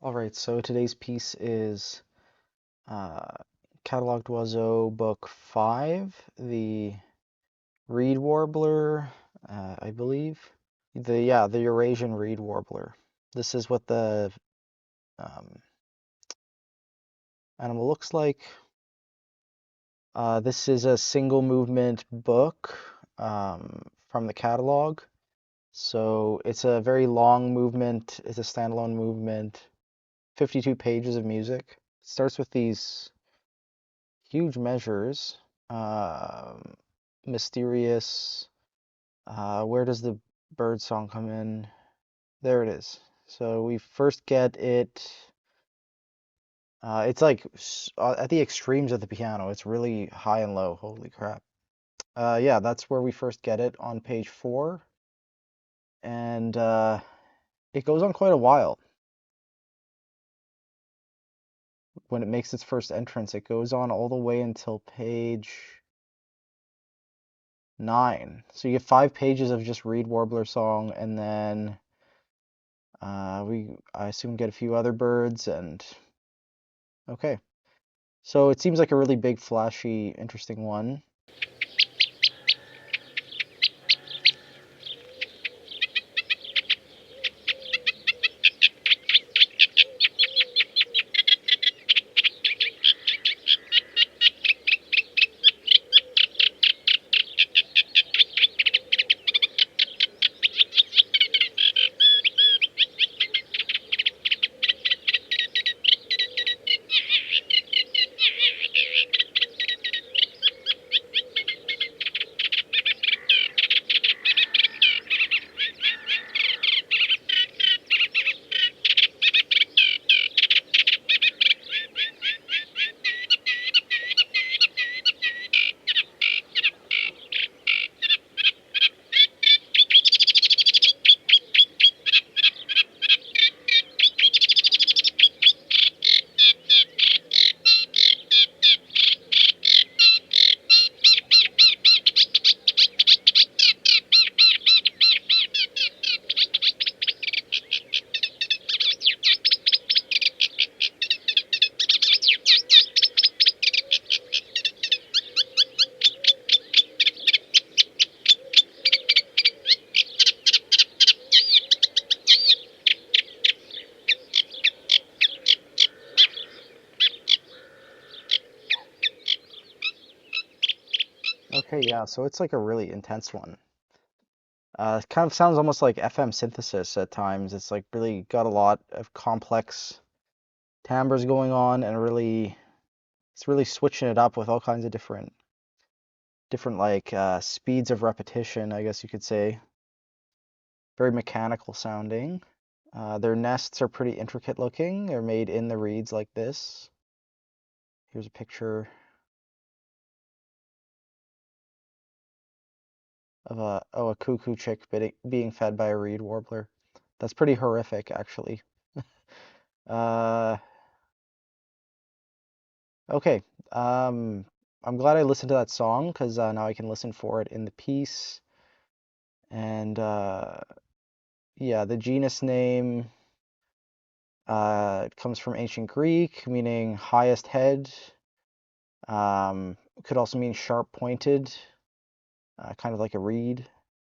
All right, so today's piece is uh, Catalogue d'Oiseau, Book 5, the Reed Warbler, I believe. The Eurasian Reed Warbler. This is what the um, animal looks like. This is a single movement book from the catalog. So it's a very long movement. It's a standalone movement. 52 pages of music. It starts with these huge measures. Um, Mysterious. Where does the bird song come in? There it is. So we first get it. It's like at the extremes of the piano. It's really high and low. Holy crap. Yeah, that's where we first get it on page 4. And it goes on quite a while. When it makes its first entrance, it goes on all the way until page 9. So you get 5 pages of just Reed Warbler song, and then I assume get a few other birds, and okay. So it seems like a really big, flashy, interesting one. Okay, yeah, so it's like a really intense one. It kind of sounds almost like FM synthesis at times. It's like really got a lot of complex timbres going on, and it's really switching it up with all kinds of different like speeds of repetition, I guess you could say. Very mechanical sounding. Their nests are pretty intricate looking. They're made in the reeds like this. Here's a picture of a cuckoo chick being fed by a reed warbler. That's pretty horrific, actually. Uh, okay. I'm glad I listened to that song because now I can listen for it in the piece. And yeah, the genus name comes from ancient Greek, meaning highest head. Could also mean sharp pointed, kind of like a reed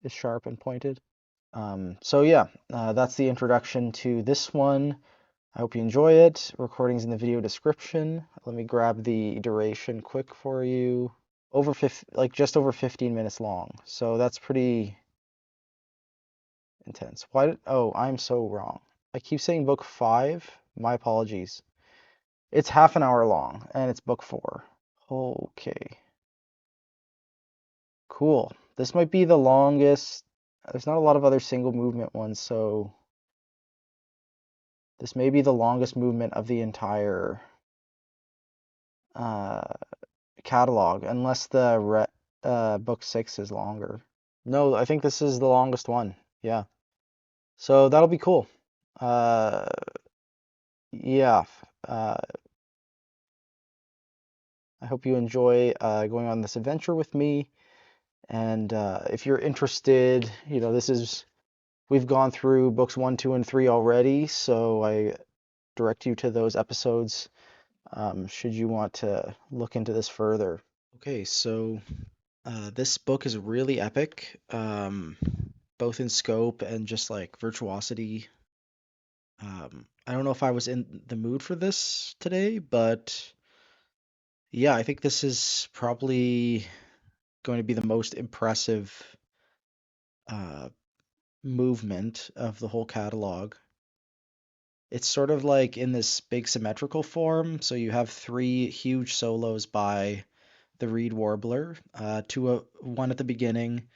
is sharp and pointed. So yeah, that's the introduction to this one. I hope you enjoy it. Recording's in the video description. Let me grab the duration quick for you. Like just over 15 minutes long. So that's pretty intense. Oh, I'm so wrong. I keep saying book 5. My apologies. It's half an hour long and it's book 4. Okay. Cool. This might be the longest. There's not a lot of other single movement ones, so this may be the longest movement of the entire uh, catalog, unless the book 6 is longer. No, I think this is the longest one. Yeah. So that'll be cool. Uh, yeah. Uh, I hope you enjoy going on this adventure with me. And if you're interested, we've gone through books 1, 2, and 3 already, so direct you to those episodes, should you want to look into this further. Okay, so this book is really epic, both in scope and just like virtuosity. I don't know if I was in the mood for this today, but yeah, I think this is probably going to be the most impressive uh, movement of the whole catalog. It's sort of like in this big symmetrical form. So you have three huge solos by the reed warbler, one at the beginning,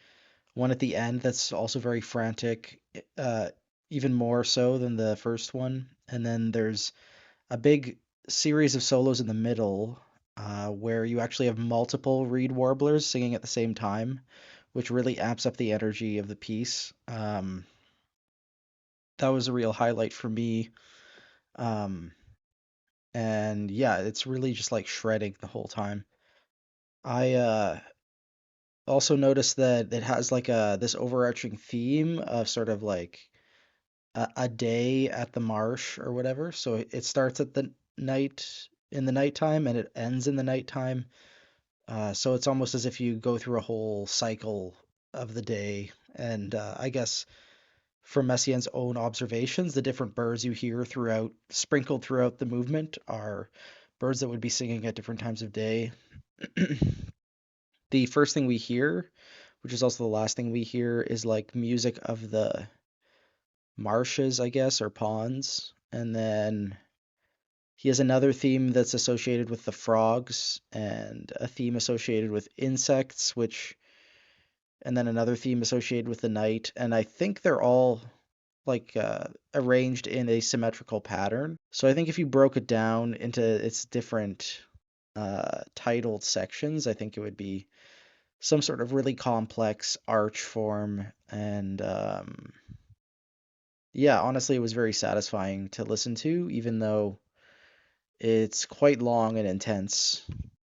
one at the end that's also very frantic, uh, even more so than the first one. And then there's a big series of solos in the middle, where you actually have multiple reed warblers singing at the same time, which really amps up the energy of the piece. That was a real highlight for me. Um, and yeah, it's really just like shredding the whole time. I also noticed that it has like this overarching theme of sort of like a day at the marsh or whatever. So it starts at the night in the nighttime and it ends in the nighttime. So it's almost as if you go through a whole cycle of the day. And I guess from Messiaen's own observations, the different birds you hear throughout, sprinkled throughout the movement, are birds that would be singing at different times of day. The first thing we hear, which is also the last thing we hear, is like music of the marshes, I guess, or ponds. And then he has another theme that's associated with the frogs, and a theme associated with insects, and then another theme associated with the night. And I think they're all like arranged in a symmetrical pattern. So I think if you broke it down into its different titled sections, I think it would be some sort of really complex arch form. And yeah, honestly, it was very satisfying to listen to, even though it's quite long and intense.